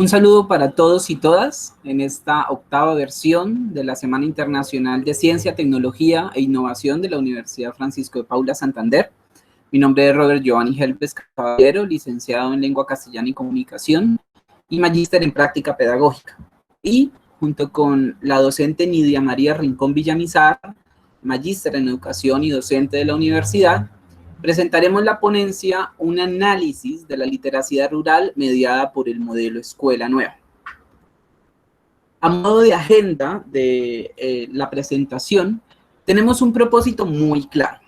Un saludo para todos y todas en esta octava versión de la Semana Internacional de Ciencia, Tecnología e Innovación de la Universidad Francisco de Paula Santander. Mi nombre es Robert Giovanni Helves Caballero, licenciado en Lengua Castellana y Comunicación y magíster en Práctica Pedagógica. Y junto con la docente Nidia María Rincón Villamizar, magíster en Educación y docente de la universidad, presentaremos la ponencia Un análisis de la literacidad rural mediada por el modelo Escuela Nueva. A modo de agenda de la presentación, tenemos un propósito muy claro.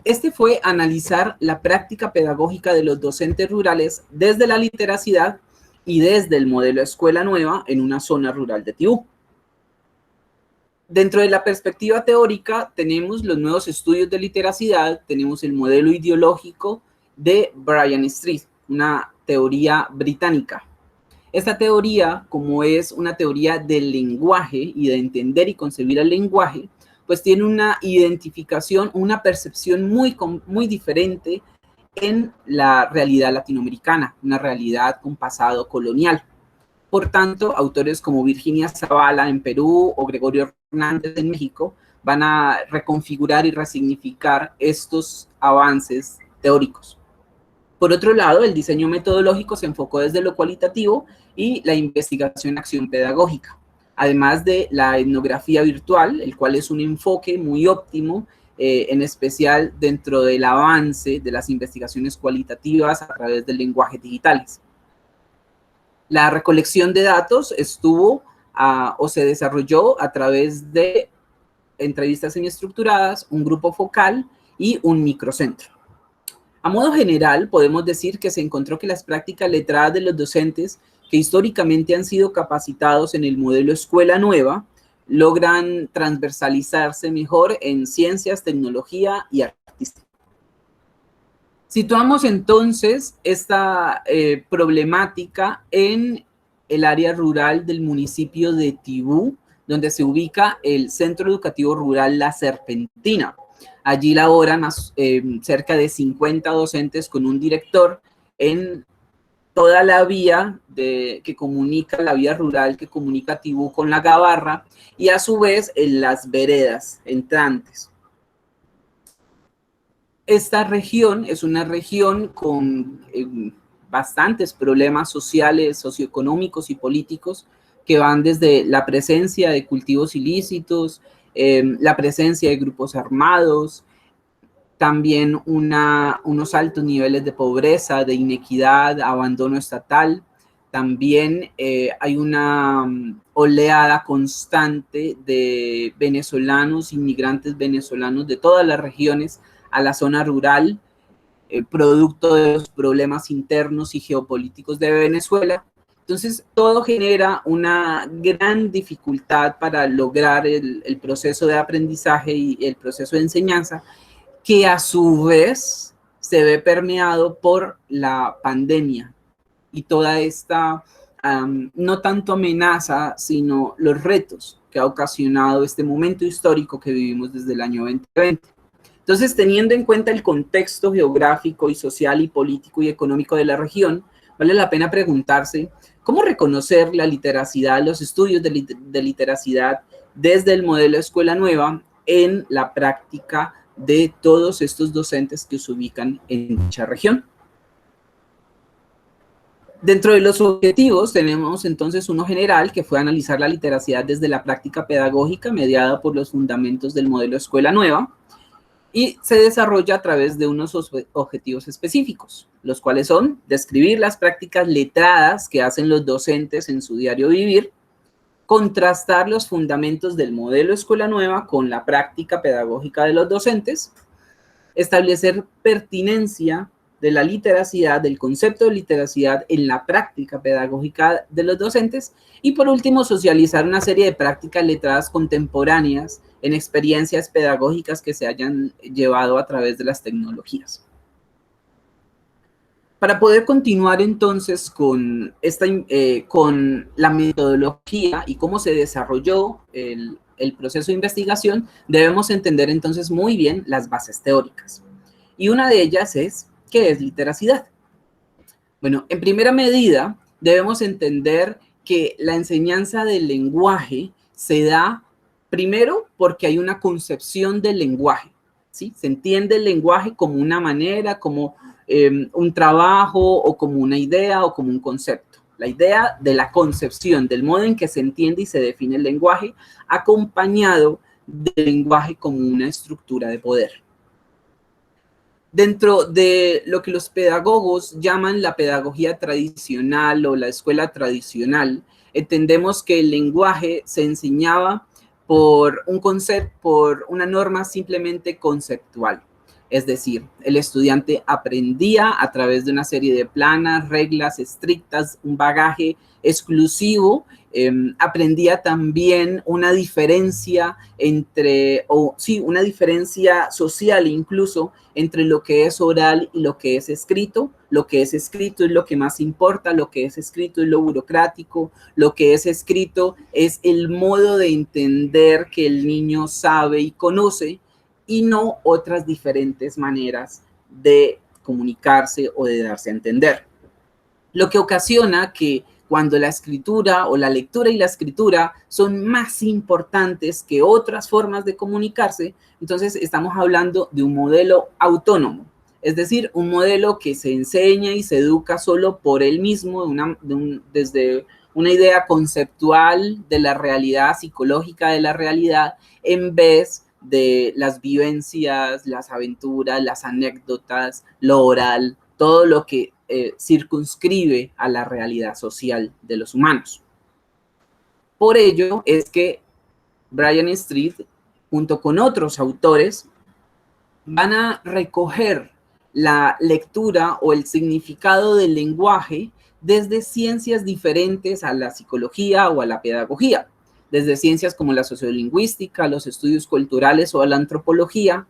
Este fue analizar la práctica pedagógica de los docentes rurales desde la literacidad y desde el modelo Escuela Nueva en una zona rural de Tibú. Dentro de la perspectiva teórica tenemos los nuevos estudios de literacidad, tenemos el modelo ideológico de Brian Street, una teoría británica. Esta teoría, como es una teoría del lenguaje y de entender y concebir el lenguaje, pues tiene una identificación, una percepción muy diferente en la realidad latinoamericana, una realidad con pasado colonial. Por tanto, autores como Virginia Zavala en Perú o Gregorio Hernández en México van a reconfigurar y resignificar estos avances teóricos. Por otro lado, el diseño metodológico se enfocó desde lo cualitativo y la investigación en acción pedagógica, además de la etnografía virtual, el cual es un enfoque muy óptimo, en especial dentro del avance de las investigaciones cualitativas a través del lenguaje digitales. La recolección de datos estuvo o se desarrolló a través de entrevistas semiestructuradas, un grupo focal y un microcentro. A modo general, podemos decir que se encontró que las prácticas letradas de los docentes que históricamente han sido capacitados en el modelo Escuela Nueva logran transversalizarse mejor en ciencias, tecnología y artística. Situamos entonces esta problemática en el área rural del municipio de Tibú, donde se ubica el Centro Educativo Rural La Serpentina. Allí laboran cerca de 50 docentes con un director en toda la vía que comunica, la vía rural que comunica Tibú con La Gabarra, y a su vez en las veredas entrantes. Esta región es una región con bastantes problemas sociales, socioeconómicos y políticos que van desde la presencia de cultivos ilícitos, la presencia de grupos armados, también unos altos niveles de pobreza, de inequidad, abandono estatal. También hay una oleada constante de venezolanos, inmigrantes venezolanos de todas las regiones a la zona rural, producto de los problemas internos y geopolíticos de Venezuela. Entonces, todo genera una gran dificultad para lograr el proceso de aprendizaje y el proceso de enseñanza, que a su vez se ve permeado por la pandemia y toda esta, no tanto amenaza, sino los retos que ha ocasionado este momento histórico que vivimos desde el año 2020. Entonces, teniendo en cuenta el contexto geográfico y social y político y económico de la región, vale la pena preguntarse cómo reconocer la literacidad, los estudios de literacidad desde el modelo Escuela Nueva en la práctica de todos estos docentes que se ubican en dicha región. Dentro de los objetivos tenemos entonces uno general, que fue analizar la literacidad desde la práctica pedagógica mediada por los fundamentos del modelo Escuela Nueva, y se desarrolla a través de unos objetivos específicos, los cuales son describir las prácticas letradas que hacen los docentes en su diario vivir, contrastar los fundamentos del modelo Escuela Nueva con la práctica pedagógica de los docentes, establecer pertinencia de la literacidad, del concepto de literacidad en la práctica pedagógica de los docentes, y por último, socializar una serie de prácticas letradas contemporáneas en experiencias pedagógicas que se hayan llevado a través de las tecnologías. Para poder continuar entonces con la metodología y cómo se desarrolló el proceso de investigación, debemos entender entonces muy bien las bases teóricas. Y una de ellas es, ¿qué es literacidad? Bueno, en primera medida, debemos entender que la enseñanza del lenguaje se da primero porque hay una concepción del lenguaje, ¿sí? Se entiende el lenguaje como una manera, como un trabajo o como una idea o como un concepto. La idea de la concepción, del modo en que se entiende y se define el lenguaje, acompañado del lenguaje como una estructura de poder. Dentro de lo que los pedagogos llaman la pedagogía tradicional o la escuela tradicional, entendemos que el lenguaje se enseñaba por un concepto, por una norma simplemente conceptual. Es decir, el estudiante aprendía a través de una serie de planas, reglas estrictas, un bagaje exclusivo, aprendía también una diferencia una diferencia social incluso entre lo que es oral y lo que es escrito. Lo que es escrito es lo que más importa, lo que es escrito es lo burocrático, lo que es escrito es el modo de entender que el niño sabe y conoce, y no otras diferentes maneras de comunicarse o de darse a entender. Lo que ocasiona que cuando la escritura o la lectura y la escritura son más importantes que otras formas de comunicarse, entonces estamos hablando de un modelo autónomo, es decir, un modelo que se enseña y se educa solo por él mismo, desde una idea conceptual de la realidad, psicológica de la realidad, en vez de las vivencias, las aventuras, las anécdotas, lo oral, todo lo que circunscribe a la realidad social de los humanos. Por ello es que Bryant Street, junto con otros autores, van a recoger la lectura o el significado del lenguaje desde ciencias diferentes a la psicología o a la pedagogía, desde ciencias como la sociolingüística, los estudios culturales o la antropología.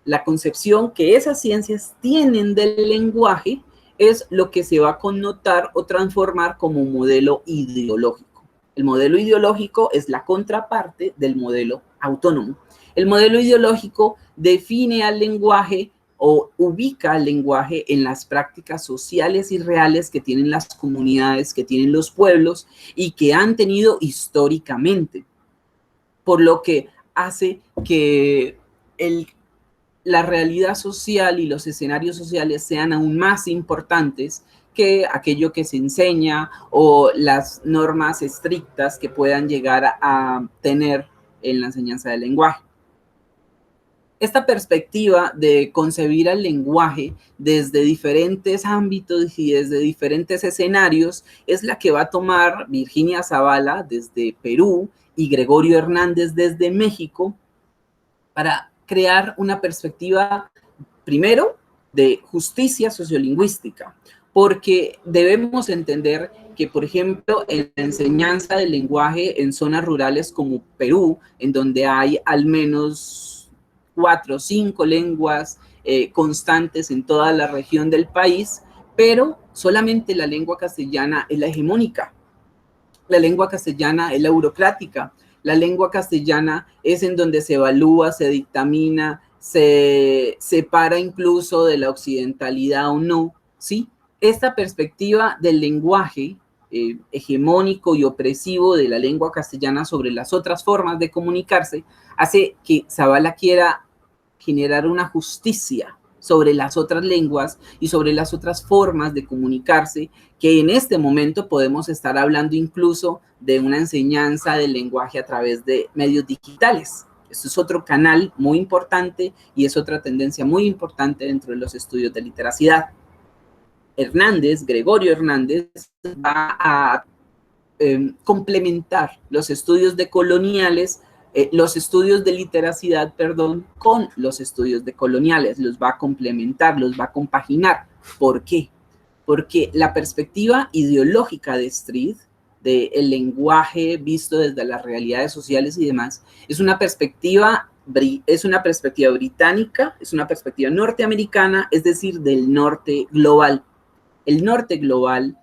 La concepción que esas ciencias tienen del lenguaje es lo que se va a connotar o transformar como un modelo ideológico. El modelo ideológico es la contraparte del modelo autónomo. El modelo ideológico define al lenguaje o ubica al lenguaje en las prácticas sociales y reales que tienen las comunidades, que tienen los pueblos y que han tenido históricamente, por lo que hace que la realidad social y los escenarios sociales sean aún más importantes que aquello que se enseña o las normas estrictas que puedan llegar a tener en la enseñanza del lenguaje. Esta perspectiva de concebir el lenguaje desde diferentes ámbitos y desde diferentes escenarios es la que va a tomar Virginia Zavala desde Perú y Gregorio Hernández desde México para crear una perspectiva, primero, de justicia sociolingüística, porque debemos entender que, por ejemplo, en la enseñanza del lenguaje en zonas rurales como Perú, en donde hay al menos 4 o 5 lenguas constantes en toda la región del país, pero solamente la lengua castellana es la hegemónica. La lengua castellana es la burocrática. La lengua castellana es en donde se evalúa, se dictamina, se separa incluso de la occidentalidad o no, ¿sí? Esta perspectiva del lenguaje hegemónico y opresivo de la lengua castellana sobre las otras formas de comunicarse hace que Zavala quiera generar una justicia sobre las otras lenguas y sobre las otras formas de comunicarse, que en este momento podemos estar hablando incluso de una enseñanza del lenguaje a través de medios digitales. Esto es otro canal muy importante y es otra tendencia muy importante dentro de los estudios de literacidad. Gregorio Hernández, va a complementar los estudios decoloniales, los estudios de literacidad, perdón, con los estudios decoloniales. Los va a complementar, los va a compaginar. ¿Por qué? Porque la perspectiva ideológica de Street, del lenguaje visto desde las realidades sociales y demás, es una perspectiva británica, es una perspectiva norteamericana, es decir, del norte global. El norte global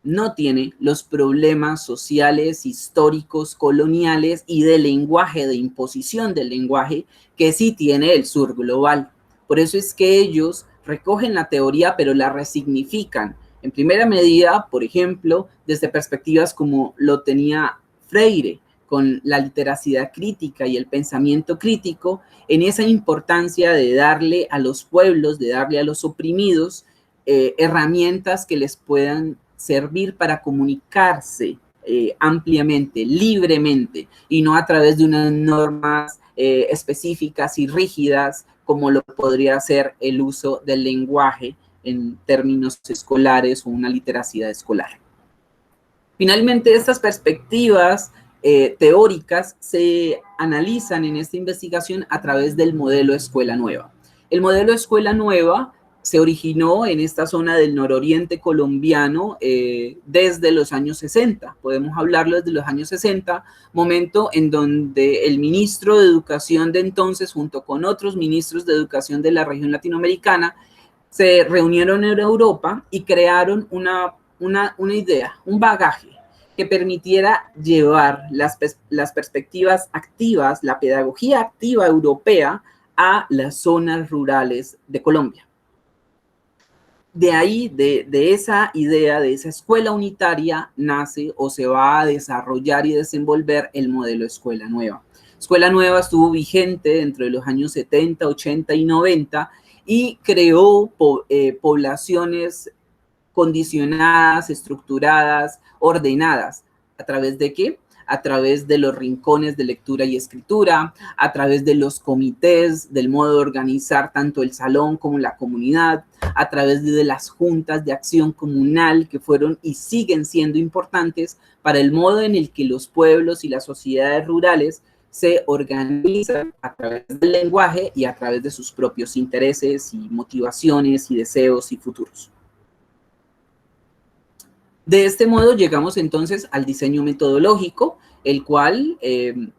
no tiene los problemas sociales, históricos, coloniales y de lenguaje, de imposición del lenguaje, que sí tiene el sur global. Por eso es que ellos recogen la teoría, pero la resignifican. En primera medida, por ejemplo, desde perspectivas como lo tenía Freire, con la literacidad crítica y el pensamiento crítico, en esa importancia de darle a los pueblos, de darle a los oprimidos herramientas que les puedan servir para comunicarse ampliamente, libremente, y no a través de unas normas específicas y rígidas como lo podría ser el uso del lenguaje en términos escolares o una literacidad escolar. Finalmente, estas perspectivas teóricas se analizan en esta investigación a través del modelo Escuela Nueva. El modelo Escuela Nueva se originó en esta zona del nororiente colombiano desde los años 60. Podemos hablarlo desde los años 60, momento en donde el ministro de Educación de entonces, junto con otros ministros de Educación de la región latinoamericana, se reunieron en Europa y crearon una idea, un bagaje que permitiera llevar las perspectivas activas, la pedagogía activa europea a las zonas rurales de Colombia. De ahí, de esa idea, de esa escuela unitaria, nace o se va a desarrollar y desenvolver el modelo Escuela Nueva. Escuela Nueva estuvo vigente entre los años 70, 80 y 90 y creó poblaciones condicionadas, estructuradas, ordenadas. ¿A través de qué? A través de los rincones de lectura y escritura, a través de los comités, del modo de organizar tanto el salón como la comunidad, a través de las juntas de acción comunal que fueron y siguen siendo importantes para el modo en el que los pueblos y las sociedades rurales se organizan a través del lenguaje y a través de sus propios intereses y motivaciones y deseos y futuros. De este modo llegamos entonces al diseño metodológico, el cual,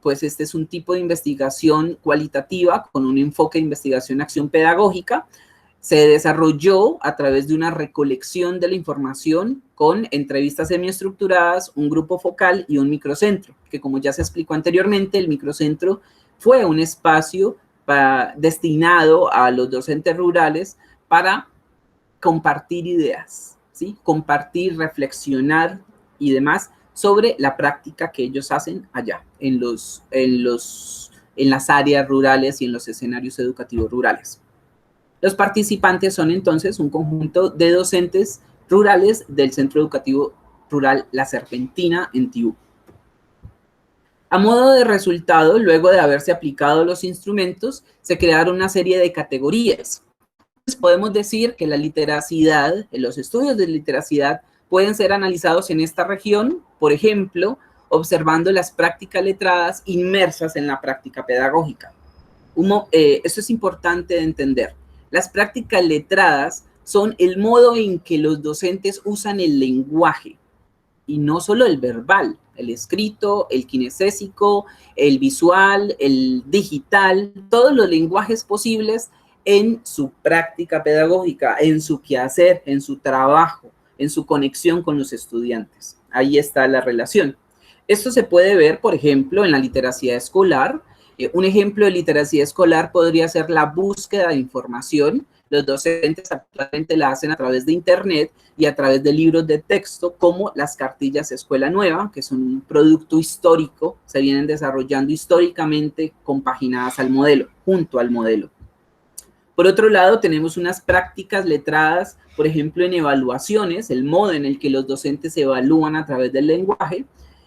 pues este es un tipo de investigación cualitativa con un enfoque de investigación-acción pedagógica. Se desarrolló a través de una recolección de la información con entrevistas semiestructuradas, un grupo focal y un microcentro, que como ya se explicó anteriormente, el microcentro fue un espacio destinado a los docentes rurales para compartir ideas, ¿sí? Compartir, reflexionar y demás sobre la práctica que ellos hacen allá, en las áreas rurales y en los escenarios educativos rurales. Los participantes son entonces un conjunto de docentes rurales del Centro Educativo Rural La Serpentina en Tibú. A modo de resultado, luego de haberse aplicado los instrumentos, se crearon una serie de categorías. Podemos decir que la literacidad, los estudios de literacidad pueden ser analizados en esta región, por ejemplo, observando las prácticas letradas inmersas en la práctica pedagógica. Eso es importante de entender. Las prácticas letradas son el modo en que los docentes usan el lenguaje, y no solo el verbal, el escrito, el kinestésico, el visual, el digital, todos los lenguajes posibles en su práctica pedagógica, en su quehacer, en su trabajo, en su conexión con los estudiantes. Ahí está la relación. Esto se puede ver, por ejemplo, en la literacidad escolar. Un ejemplo de literacidad escolar podría ser la búsqueda de información. Los docentes actualmente la hacen a través de internet y a través de libros de texto como las cartillas Escuela Nueva, que son un producto histórico, se vienen desarrollando históricamente compaginadas al modelo, junto al modelo. Por otro lado, tenemos unas prácticas letradas, por ejemplo, en evaluaciones, el modo en el que los docentes evalúan a través del lenguaje.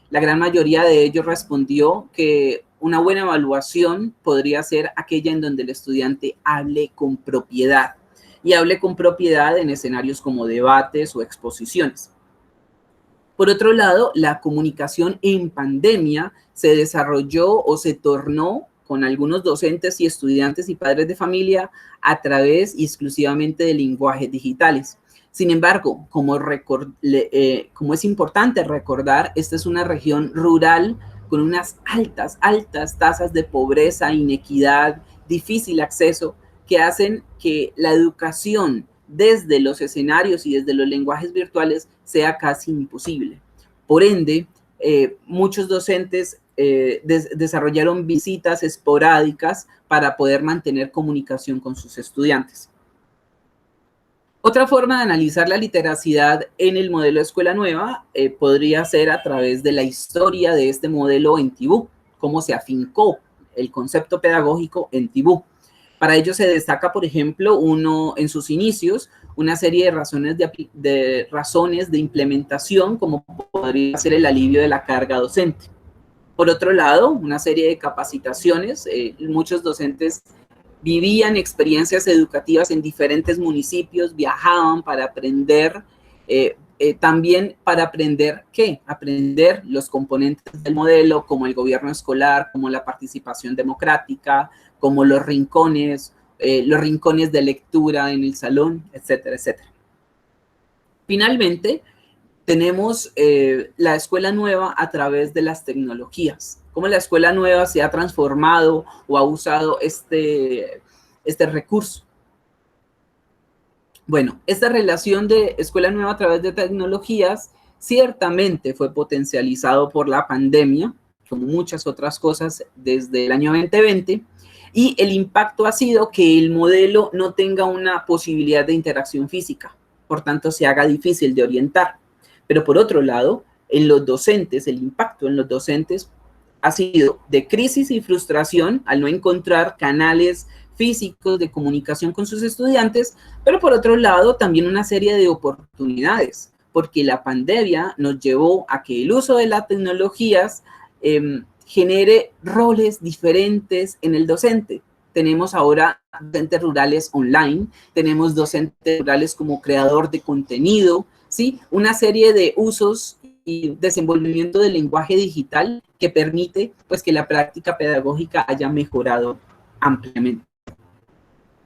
La gran mayoría de ellos respondió que una buena evaluación podría ser aquella en donde el estudiante hable con propiedad, y hable con propiedad en escenarios como debates o exposiciones. Por otro lado, la comunicación en pandemia se desarrolló o se tornó con algunos docentes y estudiantes y padres de familia a través exclusivamente de lenguajes digitales. Sin embargo, como es importante recordar, esta es una región rural con unas altas tasas de pobreza, inequidad, difícil acceso, que hacen que la educación desde los escenarios y desde los lenguajes virtuales sea casi imposible. Por ende, muchos docentes desarrollaron visitas esporádicas para poder mantener comunicación con sus estudiantes. Otra forma de analizar la literacidad en el modelo de escuela nueva podría ser a través de la historia de este modelo en Tibú, cómo se afincó el concepto pedagógico en Tibú. Para ello se destaca, por ejemplo, en sus inicios, una serie de razones de implementación, como podría ser el alivio de la carga docente. Por otro lado, una serie de capacitaciones, muchos docentes vivían experiencias educativas en diferentes municipios, viajaban para aprender, también para aprender ¿qué? Aprender los componentes del modelo, como el gobierno escolar, como la participación democrática, como los rincones de lectura en el salón, etcétera, etcétera. Finalmente, tenemos la escuela nueva a través de las tecnologías. Cómo la escuela nueva se ha transformado o ha usado este recurso. Bueno, esta relación de escuela nueva a través de tecnologías ciertamente fue potencializado por la pandemia, como muchas otras cosas desde el año 2020, y el impacto ha sido que el modelo no tenga una posibilidad de interacción física, por tanto se haga difícil de orientar. Pero por otro lado, en los docentes, el impacto en los docentes ha sido de crisis y frustración al no encontrar canales físicos de comunicación con sus estudiantes, pero por otro lado también una serie de oportunidades, porque la pandemia nos llevó a que el uso de las tecnologías genere roles diferentes en el docente. Tenemos ahora docentes rurales online, tenemos docentes rurales como creador de contenido, ¿sí? Una serie de usos y desenvolvimiento del lenguaje digital que permite pues, que la práctica pedagógica haya mejorado ampliamente.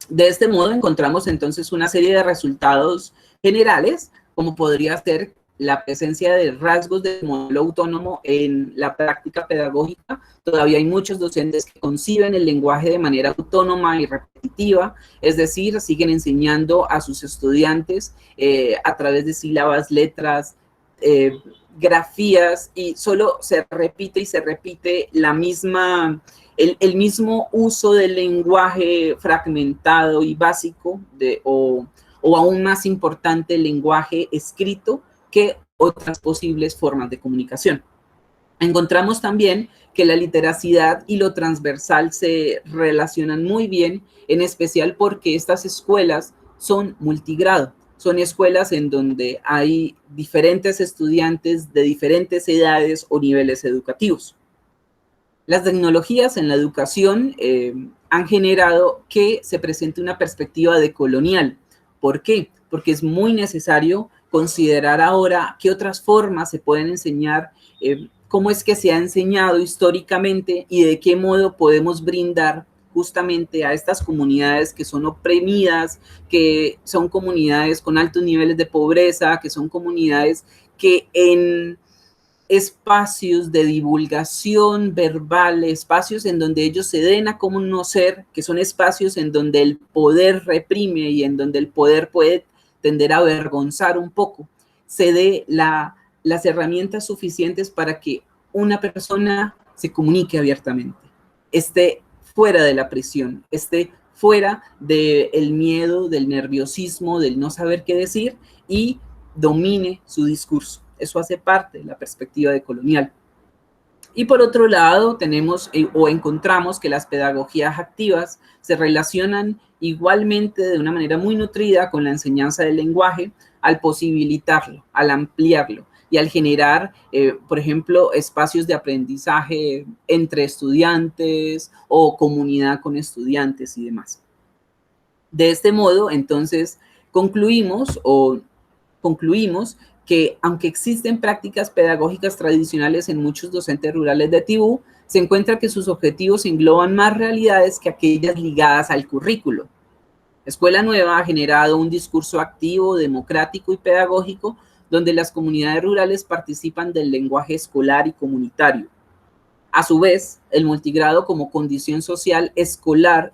De este modo encontramos entonces una serie de resultados generales, como podría ser la presencia de rasgos del modelo autónomo en la práctica pedagógica. Todavía hay muchos docentes que conciben el lenguaje de manera autónoma y repetitiva, es decir, siguen enseñando a sus estudiantes a través de sílabas, letras, grafías, y solo se repite y se repite la misma, el mismo uso del lenguaje fragmentado y básico, o aún más importante, el lenguaje escrito, que otras posibles formas de comunicación. Encontramos también que la literacidad y lo transversal se relacionan muy bien, en especial porque estas escuelas son multigrado. Son escuelas en donde hay diferentes estudiantes de diferentes edades o niveles educativos. Las tecnologías en la educación han generado que se presente una perspectiva decolonial. ¿Por qué? Porque es muy necesario considerar ahora qué otras formas se pueden enseñar, cómo es que se ha enseñado históricamente y de qué modo podemos brindar justamente a estas comunidades que son oprimidas, que son comunidades con altos niveles de pobreza, que son comunidades que en espacios de divulgación verbal, espacios en donde ellos se den a conocer, que son espacios en donde el poder reprime y en donde el poder puede tender a avergonzar un poco, se dé las herramientas suficientes para que una persona se comunique abiertamente, esté fuera de la prisión, esté fuera del miedo, del nerviosismo, del no saber qué decir, y domine su discurso. Eso hace parte de la perspectiva decolonial. Y por otro lado, tenemos o encontramos que las pedagogías activas se relacionan igualmente de una manera muy nutrida con la enseñanza del lenguaje al posibilitarlo, al ampliarlo y al generar, por ejemplo, espacios de aprendizaje entre estudiantes o comunidad con estudiantes y demás. De este modo, entonces, concluimos que aunque existen prácticas pedagógicas tradicionales en muchos docentes rurales de Tibú, se encuentra que sus objetivos engloban más realidades que aquellas ligadas al currículo. Escuela Nueva ha generado un discurso activo, democrático y pedagógico, donde las comunidades rurales participan del lenguaje escolar y comunitario. A su vez, el multigrado como condición social escolar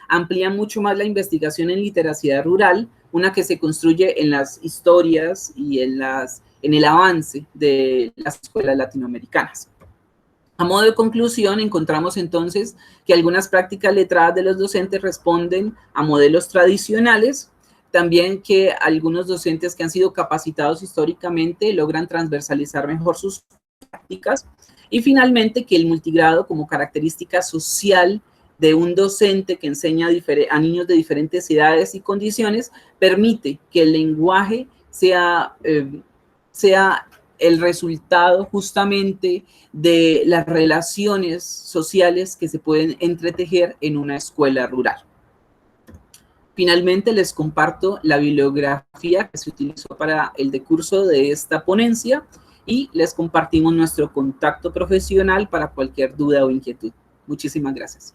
amplía mucho más la investigación en literacidad rural, una que se construye en las historias y en el avance de las escuelas latinoamericanas. A modo de conclusión, encontramos entonces que algunas prácticas letradas de los docentes responden a modelos tradicionales También que algunos docentes que han sido capacitados históricamente logran transversalizar mejor sus prácticas. Y finalmente que el multigrado como característica social de un docente que enseña a niños de diferentes edades y condiciones permite que el lenguaje sea el resultado justamente de las relaciones sociales que se pueden entretejer en una escuela rural. Finalmente, les comparto la bibliografía que se utilizó para el decurso de esta ponencia y les compartimos nuestro contacto profesional para cualquier duda o inquietud. Muchísimas gracias.